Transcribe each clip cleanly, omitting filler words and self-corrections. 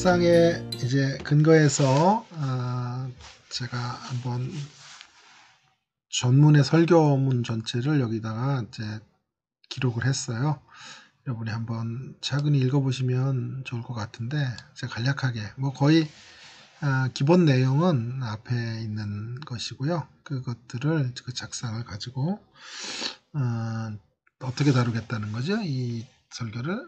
세상에 이제 근거해서 제가 한번 전문의 설교문 전체를 여기다가 이제 기록을 했어요. 여러분이 한번 차근히 읽어보시면 좋을 것 같은데, 제가 간략하게 뭐 거의 기본 내용은 앞에 있는 것이고요. 그것들을 그 작상을 가지고 어떻게 다루겠다는 거죠. 이 설교를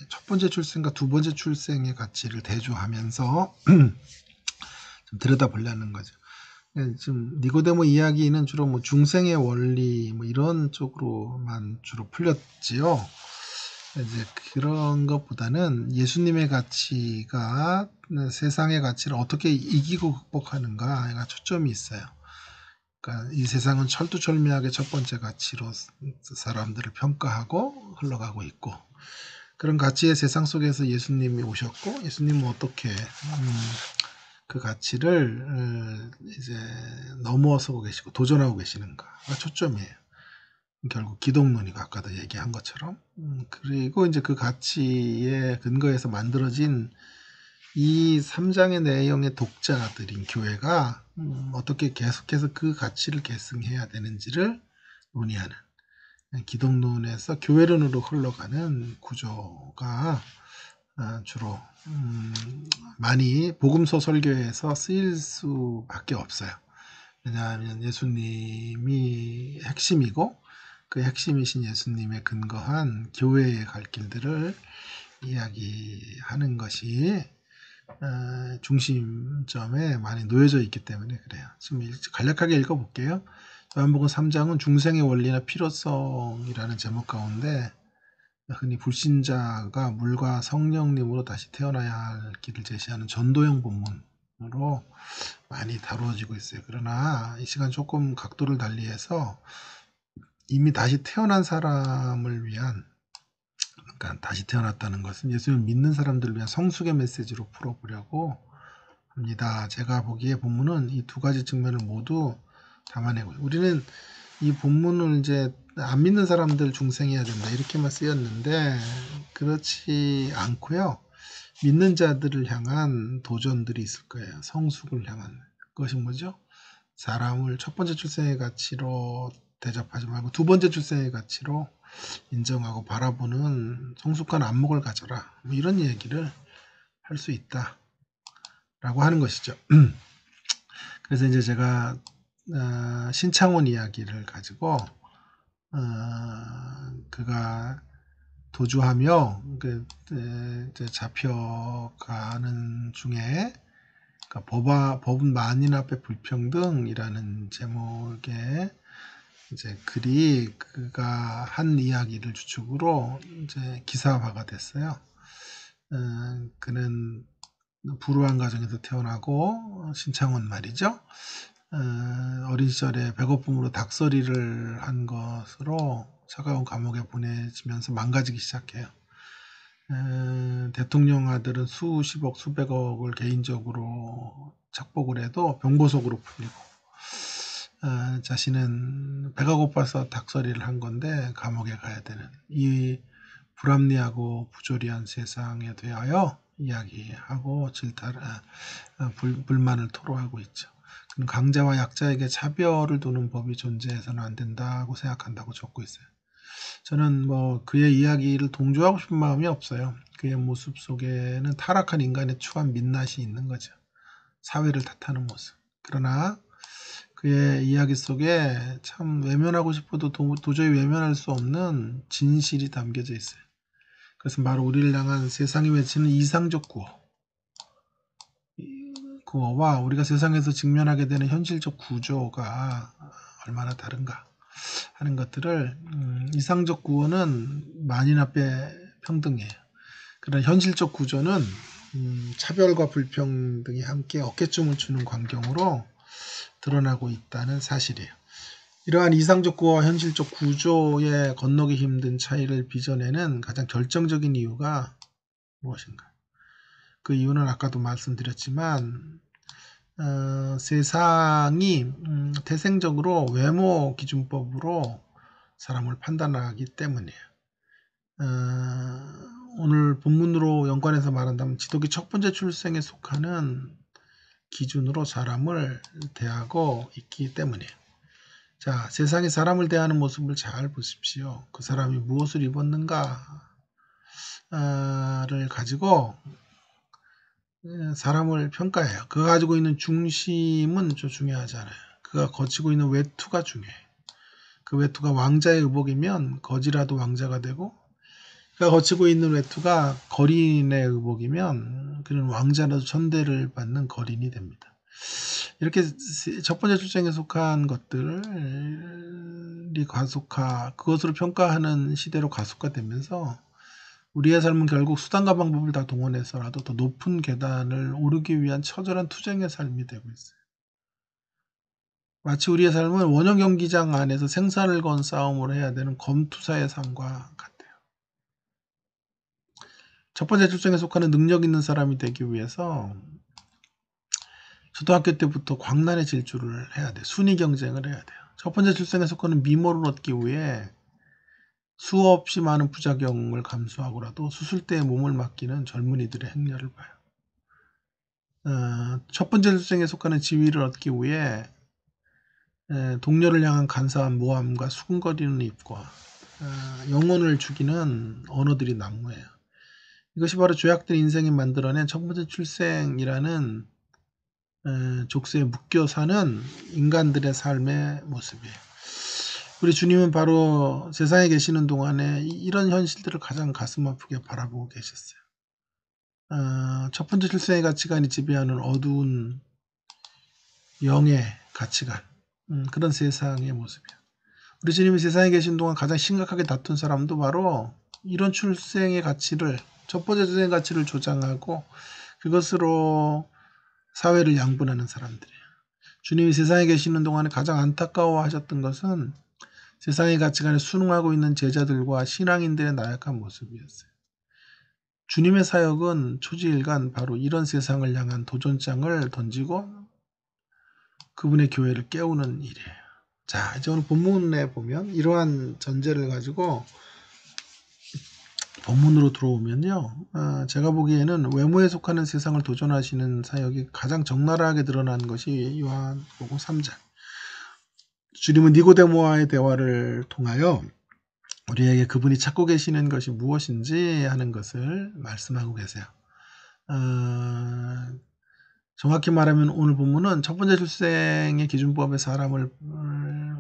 첫 번째 출생과 두 번째 출생의 가치를 대조하면서 좀 들여다보려는 거죠. 지금 니고데모 이야기는 주로 뭐 중생의 원리 뭐 이런 쪽으로만 주로 풀렸지요. 이제 그런 것보다는 예수님의 가치가 세상의 가치를 어떻게 이기고 극복하는가가 초점이 있어요. 그러니까 이 세상은 철두철미하게 첫 번째 가치로 사람들을 평가하고 흘러가고 있고, 그런 가치의 세상 속에서 예수님이 오셨고, 예수님은 어떻게 그 가치를 이제 넘어서고 계시고 도전하고 계시는가가 초점이에요. 결국 기독론이고 아까도 얘기한 것처럼. 그리고 이제 그 가치에 근거해서 만들어진 이 3장의 내용의 독자들인 교회가 어떻게 계속해서 그 가치를 계승해야 되는지를 논의하는, 기독론에서 교회론으로 흘러가는 구조가 주로 많이 복음서 설교에서 쓰일 수밖에 없어요. 왜냐하면 예수님이 핵심이고, 그 핵심이신 예수님에 근거한 교회의 갈 길들을 이야기하는 것이 중심점에 많이 놓여져 있기 때문에 그래요. 지금 간략하게 읽어볼게요. 요한복음 3장은 중생의 원리나 필요성이라는 제목 가운데 흔히 불신자가 물과 성령님으로 다시 태어나야 할 길을 제시하는 전도형 본문으로 많이 다루어지고 있어요. 그러나 이 시간 조금 각도를 달리해서 이미 다시 태어난 사람을 위한, 그러니까 다시 태어났다는 것은 예수님을 믿는 사람들을 위한 성숙의 메시지로 풀어보려고 합니다. 제가 보기에 본문은 이 두 가지 측면을 모두 담아내고, 우리는 이 본문을 이제 안 믿는 사람들 중생해야 된다 이렇게만 쓰였는데 그렇지 않고요. 믿는 자들을 향한 도전들이 있을 거예요. 성숙을 향한 것이 뭐죠? 사람을 첫 번째 출생의 가치로 대접하지 말고 두 번째 출생의 가치로 인정하고 바라보는 성숙한 안목을 가져라, 뭐 이런 얘기를 할 수 있다 라고 하는 것이죠. 그래서 이제 제가 신창원 이야기를 가지고 그가 도주하며 잡혀가는 중에, 그러니까 법은 만인 앞에 불평등이라는 제목의 이제 글이 그가 한 이야기를 주축으로 이제 기사화가 됐어요. 그는 불우한 가정에서 태어나고, 신창원 말이죠. 어린 시절에 배고픔으로 닭서리를 한 것으로 차가운 감옥에 보내지면서 망가지기 시작해요. 대통령 아들은 수십억 수백억을 개인적으로 착복을 해도 병보석으로 풀리고, 자신은 배가 고파서 닭서리를 한 건데 감옥에 가야 되는 이 불합리하고 부조리한 세상에 대하여 이야기하고 불만을 토로하고 있죠. 그는 강자와 약자에게 차별을 두는 법이 존재해서는 안 된다고 생각한다고 적고 있어요. 저는 뭐 그의 이야기를 동조하고 싶은 마음이 없어요. 그의 모습 속에는 타락한 인간의 추한 민낯이 있는 거죠. 사회를 탓하는 모습. 그러나 그의 이야기 속에 참 외면하고 싶어도 도저히 외면할 수 없는 진실이 담겨져 있어요. 그래서 바로 우리를 향한 세상이 외치는 이상적 구호와 우리가 세상에서 직면하게 되는 현실적 구조가 얼마나 다른가 하는 것들을, 이상적 구호는 만인 앞에 평등이에요. 그러나 현실적 구조는 차별과 불평등이 함께 어깨춤을 추는 광경으로 드러나고 있다는 사실이에요. 이러한 이상적 구호와 현실적 구조에 건너기 힘든 차이를 빚어내는 가장 결정적인 이유가 무엇인가? 그 이유는 아까도 말씀드렸지만 세상이 태생적으로 외모 기준법으로 사람을 판단하기 때문이에요. 오늘 본문으로 연관해서 말한다면 지독이 첫 번째 출생에 속하는 기준으로 사람을 대하고 있기 때문이에요. 자, 세상에 사람을 대하는 모습을 잘 보십시오. 그 사람이 무엇을 입었는가를 가지고 사람을 평가해요. 그가 가지고 있는 중심은 좀 중요하잖아요. 그가 거치고 있는 외투가 중요해요. 그 외투가 왕자의 의복이면 거지라도 왕자가 되고, 그가 거치고 있는 외투가 거린의 의복이면 그는 왕자라도 천대를 받는 거린이 됩니다. 이렇게 첫 번째 출생에 속한 것들이 그것으로 평가하는 시대로 가속화되면서 우리의 삶은 결국 수단과 방법을 다 동원해서라도 더 높은 계단을 오르기 위한 처절한 투쟁의 삶이 되고 있어요. 마치 우리의 삶은 원형 경기장 안에서 생사를 건 싸움을 해야 되는 검투사의 삶과 같아요. 첫 번째 출생에 속하는 능력 있는 사람이 되기 위해서 초등학교 때부터 광란의 질주를 해야 돼요. 순위 경쟁을 해야 돼요. 첫 번째 출생에 속하는 미모를 얻기 위해 수없이 많은 부작용을 감수하고라도 수술대에 몸을 맡기는 젊은이들의 행렬을 봐요. 첫 번째 출생에 속하는 지위를 얻기 위해 동료를 향한 간사한 모함과 수근거리는 입과 영혼을 죽이는 언어들이 난무해요. 이것이 바로 죄악된 인생이 만들어낸 첫 번째 출생이라는 족쇄에 묶여 사는 인간들의 삶의 모습이에요. 우리 주님은 바로 세상에 계시는 동안에 이런 현실들을 가장 가슴 아프게 바라보고 계셨어요. 첫 번째 출생의 가치관이 지배하는 어두운 영의 가치관, 그런 세상의 모습이에요. 우리 주님이 세상에 계신 동안 가장 심각하게 다툰 사람도 바로 이런 출생의 가치를, 첫 번째 출생의 가치를 조장하고 그것으로 사회를 양분하는 사람들이에요. 주님이 세상에 계시는 동안에 가장 안타까워하셨던 것은 세상의 가치관에 순응하고 있는 제자들과 신앙인들의 나약한 모습이었어요. 주님의 사역은 초지일간 바로 이런 세상을 향한 도전장을 던지고 그분의 교회를 깨우는 일이에요. 자, 이제 오늘 본문에 보면 이러한 전제를 가지고 본문으로 들어오면요. 제가 보기에는 외모에 속하는 세상을 도전하시는 사역이 가장 적나라하게 드러난 것이 요한복음 3장. 주님은 니고데모와의 대화를 통하여 우리에게 그분이 찾고 계시는 것이 무엇인지 하는 것을 말씀하고 계세요. 정확히 말하면 오늘 본문은 첫 번째 출생의 기준법에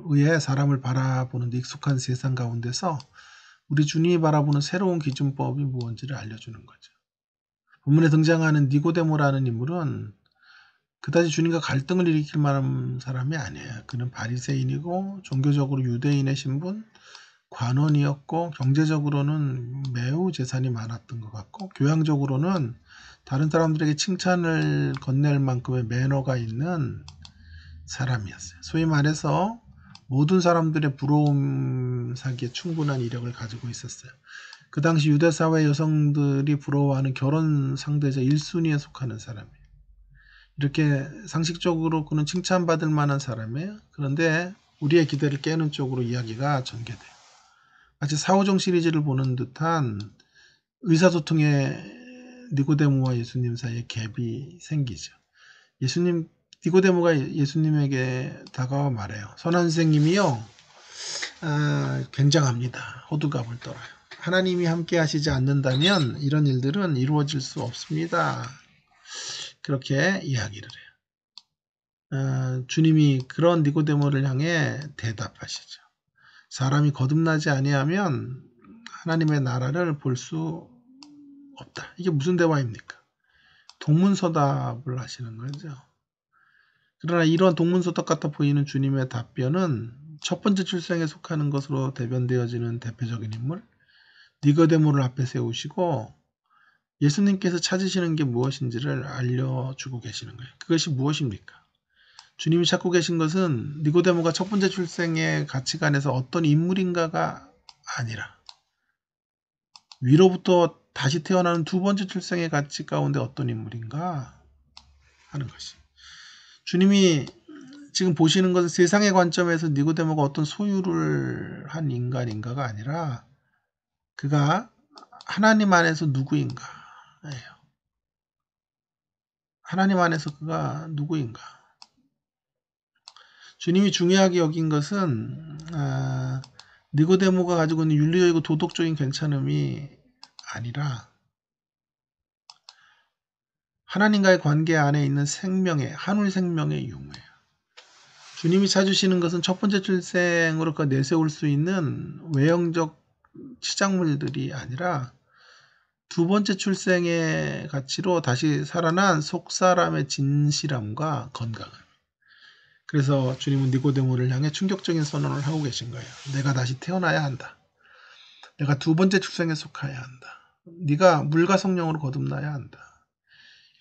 의해 사람을 바라보는 익숙한 세상 가운데서 우리 주님이 바라보는 새로운 기준법이 무엇인지를 알려주는 거죠. 본문에 등장하는 니고데모라는 인물은 그다지 주님과 갈등을 일으킬 만한 사람이 아니에요. 그는 바리새인이고 종교적으로 유대인의 신분, 관원이었고 경제적으로는 매우 재산이 많았던 것 같고 교양적으로는 다른 사람들에게 칭찬을 건넬 만큼의 매너가 있는 사람이었어요. 소위 말해서 모든 사람들의 부러움 사기에 충분한 이력을 가지고 있었어요. 그 당시 유대 사회 여성들이 부러워하는 결혼 상대자 1순위에 속하는 사람이에요. 이렇게 상식적으로 그는 칭찬받을 만한 사람이에요. 그런데 우리의 기대를 깨는 쪽으로 이야기가 전개돼요. 마치 사후정 시리즈를 보는 듯한 의사소통의 니고데모와 예수님 사이에 갭이 생기죠. 니고데모가 예수님에게 다가와 말해요. 선한 선생님이요, 굉장합니다. 호두갑을 떨어요. 하나님이 함께 하시지 않는다면 이런 일들은 이루어질 수 없습니다. 그렇게 이야기를 해요. 주님이 그런 니고데모를 향해 대답하시죠. 사람이 거듭나지 아니하면 하나님의 나라를 볼 수 없다. 이게 무슨 대화입니까? 동문서답을 하시는 거죠. 그러나 이런 동문서답 같아 보이는 주님의 답변은 첫 번째 출생에 속하는 것으로 대변되어지는 대표적인 인물 니고데모를 앞에 세우시고 예수님께서 찾으시는 게 무엇인지를 알려주고 계시는 거예요. 그것이 무엇입니까? 주님이 찾고 계신 것은 니고데모가 첫 번째 출생의 가치관에서 어떤 인물인가가 아니라 위로부터 다시 태어나는 두 번째 출생의 가치 가운데 어떤 인물인가 하는 것이. 주님이 지금 보시는 것은 세상의 관점에서 니고데모가 어떤 소유를 한 인간인가가 아니라 그가 하나님 안에서 누구인가 예요. 하나님 안에서 그가 누구인가. 주님이 중요하게 여긴 것은 니고데모가 가지고 있는 윤리적이고 도덕적인 괜찮음이 아니라 하나님과의 관계 안에 있는 생명의 한울 생명의 유무예요. 주님이 찾으시는 것은 첫 번째 출생으로 내세울 수 있는 외형적 치장물들이 아니라 두 번째 출생의 가치로 다시 살아난 속사람의 진실함과 건강함. 그래서 주님은 니고데모를 향해 충격적인 선언을 하고 계신 거예요. 내가 다시 태어나야 한다. 내가 두 번째 출생에 속해야 한다. 네가 물과 성령으로 거듭나야 한다.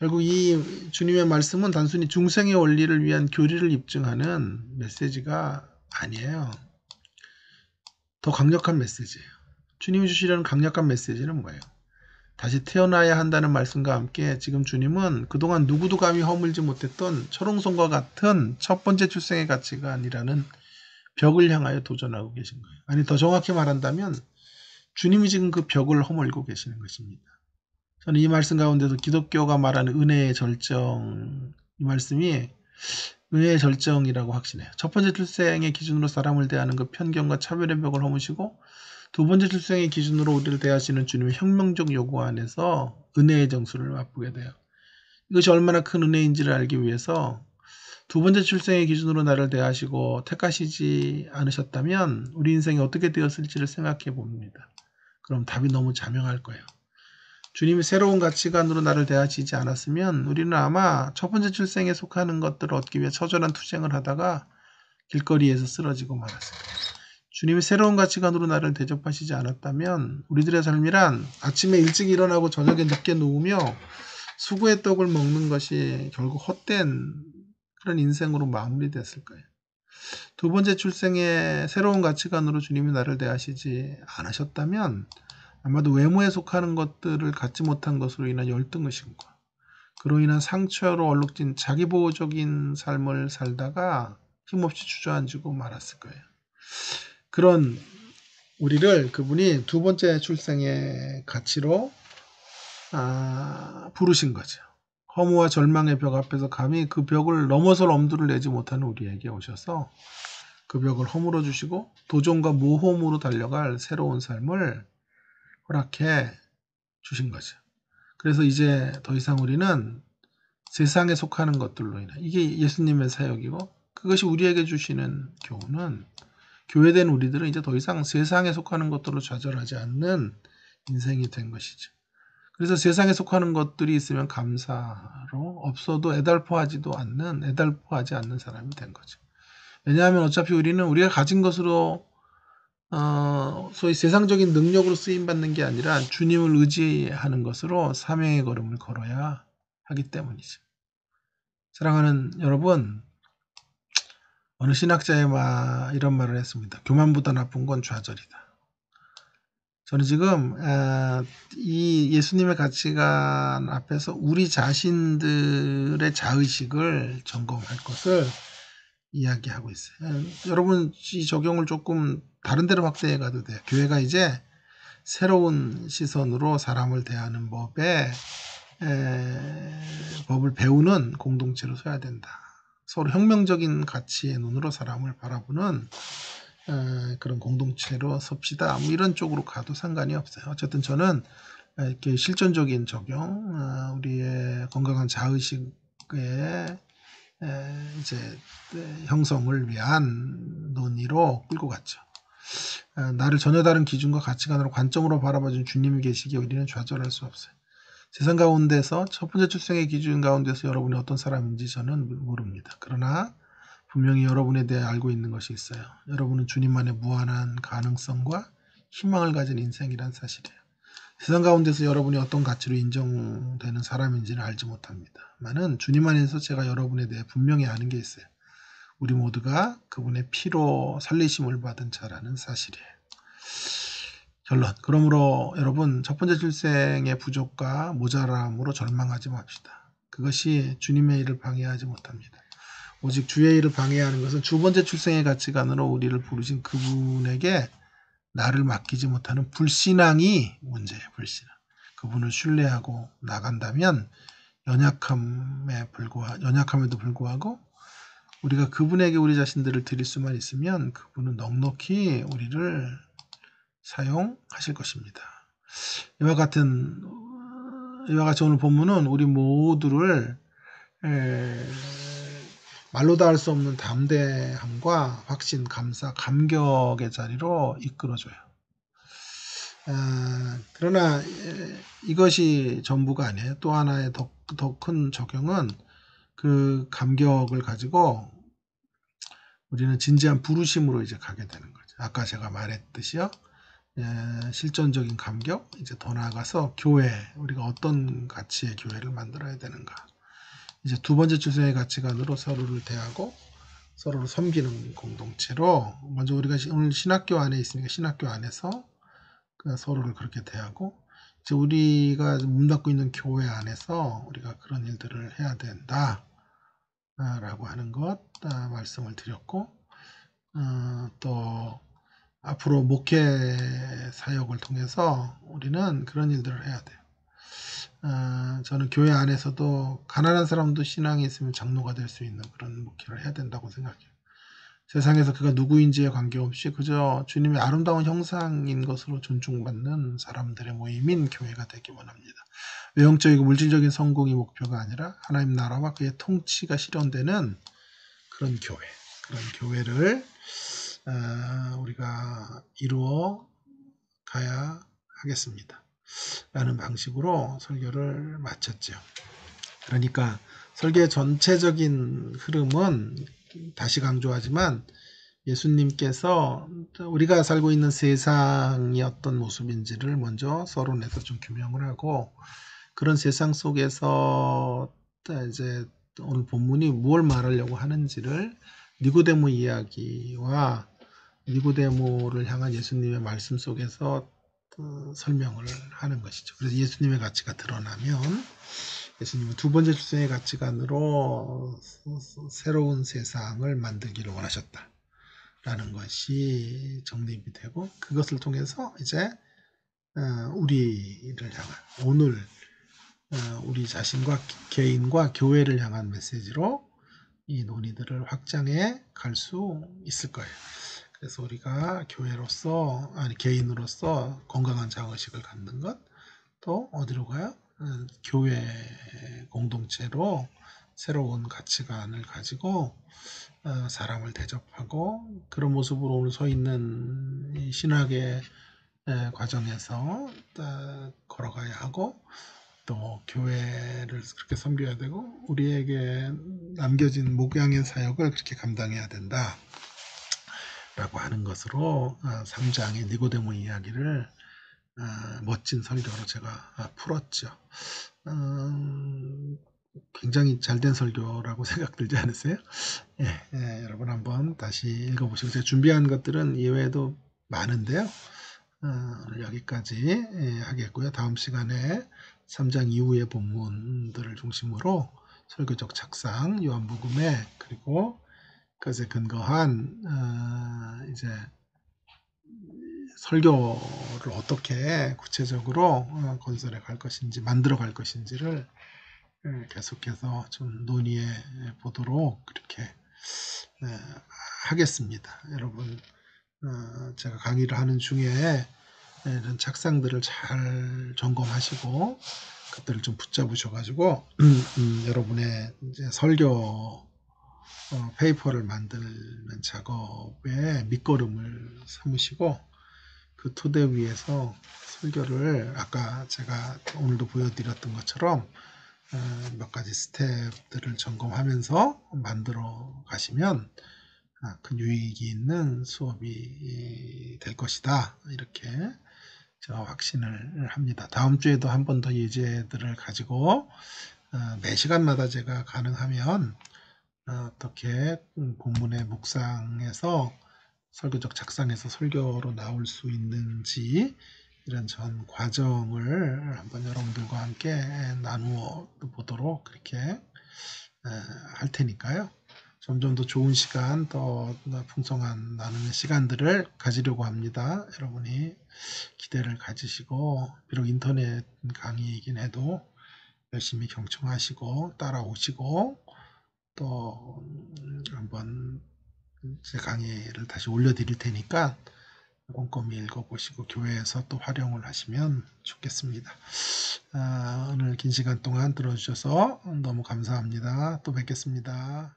결국 이 주님의 말씀은 단순히 중생의 원리를 위한 교리를 입증하는 메시지가 아니에요. 더 강력한 메시지예요. 주님이 주시려는 강력한 메시지는 뭐예요? 다시 태어나야 한다는 말씀과 함께 지금 주님은 그동안 누구도 감히 허물지 못했던 철옹성과 같은 첫 번째 출생의 가치가 아니라는 벽을 향하여 도전하고 계신 거예요. 아니 더 정확히 말한다면 주님이 지금 그 벽을 허물고 계시는 것입니다. 저는 이 말씀 가운데서 기독교가 말하는 은혜의 절정, 이 말씀이 은혜의 절정이라고 확신해요. 첫 번째 출생의 기준으로 사람을 대하는 그 편견과 차별의 벽을 허무시고 두 번째 출생의 기준으로 우리를 대하시는 주님의 혁명적 요구 안에서 은혜의 정수를 맛보게 돼요. 이것이 얼마나 큰 은혜인지를 알기 위해서 두 번째 출생의 기준으로 나를 대하시고 택하시지 않으셨다면 우리 인생이 어떻게 되었을지를 생각해 봅니다. 그럼 답이 너무 자명할 거예요. 주님이 새로운 가치관으로 나를 대하시지 않았으면 우리는 아마 첫 번째 출생에 속하는 것들을 얻기 위해 처절한 투쟁을 하다가 길거리에서 쓰러지고 말았을 거예요. 주님이 새로운 가치관으로 나를 대접하시지 않았다면 우리들의 삶이란 아침에 일찍 일어나고 저녁에 늦게 누우며 수구의 떡을 먹는 것이 결국 헛된 그런 인생으로 마무리됐을 거예요. 두 번째 출생의 새로운 가치관으로 주님이 나를 대하시지 않으셨다면 아마도 외모에 속하는 것들을 갖지 못한 것으로 인한 열등의식과 그로 인한 상처로 얼룩진 자기보호적인 삶을 살다가 힘없이 주저앉고 말았을 거예요. 그런 우리를 그분이 두 번째 출생의 가치로 부르신 거죠. 허무와 절망의 벽 앞에서 감히 그 벽을 넘어설 엄두를 내지 못하는 우리에게 오셔서 그 벽을 허물어 주시고 도전과 모험으로 달려갈 새로운 삶을 허락해 주신 거죠. 그래서 이제 더 이상 우리는 세상에 속하는 것들로 인해 이게 예수님의 사역이고 그것이 우리에게 주시는 교훈은 교회된 우리들은 이제 더 이상 세상에 속하는 것들로 좌절하지 않는 인생이 된 것이죠. 그래서 세상에 속하는 것들이 있으면 감사로 없어도 애달퍼하지 않는 사람이 된 거죠. 왜냐하면 어차피 우리는 우리가 가진 것으로 소위 세상적인 능력으로 쓰임받는 게 아니라 주님을 의지하는 것으로 사명의 걸음을 걸어야 하기 때문이죠. 사랑하는 여러분, 어느 신학자의 이런 말을 했습니다. 교만보다 나쁜 건 좌절이다. 저는 지금 이 예수님의 가치관 앞에서 우리 자신들의 자의식을 점검할 것을 이야기하고 있어요. 여러분 이 적용을 조금 다른 데로 확대해 가도 돼요. 교회가 이제 새로운 시선으로 사람을 대하는 법을 배우는 공동체로 서야 된다. 서로 혁명적인 가치의 눈으로 사람을 바라보는 그런 공동체로 섭시다. 뭐 이런 쪽으로 가도 상관이 없어요. 어쨌든 저는 이렇게 실전적인 적용, 우리의 건강한 자의식의 이제 형성을 위한 논의로 끌고 갔죠. 나를 전혀 다른 기준과 가치관으로 관점으로 바라봐준 주님이 계시기에 우리는 좌절할 수 없어요. 세상 가운데서 첫 번째 출생의 기준 가운데서 여러분이 어떤 사람인지 저는 모릅니다. 그러나 분명히 여러분에 대해 알고 있는 것이 있어요. 여러분은 주님만의 무한한 가능성과 희망을 가진 인생이란 사실이에요. 세상 가운데서 여러분이 어떤 가치로 인정되는 사람인지는 알지 못합니다. 많은 주님 안에서 제가 여러분에 대해 분명히 아는 게 있어요. 우리 모두가 그분의 피로 살리심을 받은 자라는 사실이에요. 결론. 그러므로 여러분 첫 번째 출생의 부족과 모자람으로 절망하지 맙시다. 그것이 주님의 일을 방해하지 못합니다. 오직 주의 일을 방해하는 것은 두 번째 출생의 가치관으로 우리를 부르신 그분에게 나를 맡기지 못하는 불신앙이 문제예요. 불신앙. 그분을 신뢰하고 나간다면 연약함에도 불구하고 우리가 그분에게 우리 자신들을 드릴 수만 있으면 그분은 넉넉히 우리를 사용하실 것입니다. 이와 같이 오늘 본문은 우리 모두를 말로 다 할 수 없는 담대함과 확신, 감사, 감격의 자리로 이끌어줘요. 그러나 이것이 전부가 아니에요. 또 하나의 더 큰 적용은 그 감격을 가지고 우리는 진지한 부르심으로 이제 가게 되는 거죠. 아까 제가 말했듯이요. 실존적인 감격, 이제 더 나아가서 교회, 우리가 어떤 가치의 교회를 만들어야 되는가. 이제 두 번째 주생의 가치관으로 서로를 대하고 서로를 섬기는 공동체로, 먼저 우리가 오늘 신학교 안에 있으니까 신학교 안에서 서로를 그렇게 대하고, 이제 우리가 문 닫고 있는 교회 안에서 우리가 그런 일들을 해야 된다 라고 하는 것 말씀을 드렸고, 또 앞으로 목회 사역을 통해서 우리는 그런 일들을 해야 돼요. 저는 교회 안에서도 가난한 사람도 신앙이 있으면 장로가 될 수 있는 그런 목회를 해야 된다고 생각해요. 세상에서 그가 누구인지에 관계없이 그저 주님의 아름다운 형상인 것으로 존중받는 사람들의 모임인 교회가 되기 원합니다. 외형적이고 물질적인 성공이 목표가 아니라 하나님 나라와 그의 통치가 실현되는 그런 교회를 우리가 이루어 가야 하겠습니다. 라는 방식으로 설교를 마쳤죠. 그러니까 설교의 전체적인 흐름은 다시 강조하지만 예수님께서 우리가 살고 있는 세상이 어떤 모습인지를 먼저 서론에서 좀 규명을 하고, 그런 세상 속에서 이제 오늘 본문이 무엇을 말하려고 하는지를 니고데모 이야기와 니고데모를 향한 예수님의 말씀 속에서 설명을 하는 것이죠. 그래서 예수님의 가치가 드러나면 예수님은 두 번째 주생의 가치관으로 새로운 세상을 만들기를 원하셨다라는 것이 정립이 되고, 그것을 통해서 이제 우리를 향한 오늘 우리 자신과 개인과 교회를 향한 메시지로 이 논의들을 확장해 갈 수 있을 거예요. 그래서 우리가 개인으로서 건강한 자의식을 갖는 것, 또 어디로 가요? 교회 공동체로 새로운 가치관을 가지고 사람을 대접하고, 그런 모습으로 오늘 서 있는 이 신학의 과정에서 걸어가야 하고, 또 교회를 그렇게 섬겨야 되고, 우리에게 남겨진 목양의 사역을 그렇게 감당해야 된다 라고 하는 것으로 3장의 니고데모 이야기를 멋진 설교로 제가 풀었죠. 굉장히 잘된 설교라고 생각들지 않으세요? 여러분 한번 다시 읽어보시고, 제가 준비한 것들은 이외에도 많은데요. 오늘 여기까지 하겠고요. 다음 시간에 3장 이후의 본문들을 중심으로 설교적 착상, 요한복음에, 그리고 그것에 근거한 이제 설교를 어떻게 구체적으로 건설해 갈 것인지, 만들어 갈 것인지를 계속해서 좀 논의해 보도록 그렇게 하겠습니다. 여러분, 제가 강의를 하는 중에 이런 착상들을 잘 점검하시고 그것들을 좀 붙잡으셔가지고 여러분의 이제 설교 페이퍼를 만드는 작업에 밑거름을 삼으시고, 그 토대 위에서 설교를 아까 제가 오늘도 보여드렸던 것처럼 몇 가지 스텝들을 점검하면서 만들어 가시면 큰 유익이 있는 수업이 될 것이다, 이렇게 제가 확신을 합니다. 다음 주에도 한 번 더 예제들을 가지고 매 시간마다 제가 가능하면 어떻게 본문의 묵상에서 설교적 작상에서 설교로 나올 수 있는지, 이런 전 과정을 한번 여러분들과 함께 나누어 보도록 그렇게 할 테니까요. 점점 더 좋은 시간, 더 풍성한 나눔의 시간들을 가지려고 합니다. 여러분이 기대를 가지시고, 비록 인터넷 강의이긴 해도 열심히 경청하시고 따라오시고, 또 한번 제 강의를 다시 올려드릴 테니까 꼼꼼히 읽어보시고 교회에서 또 활용을 하시면 좋겠습니다. 오늘 긴 시간 동안 들어주셔서 너무 감사합니다. 또 뵙겠습니다.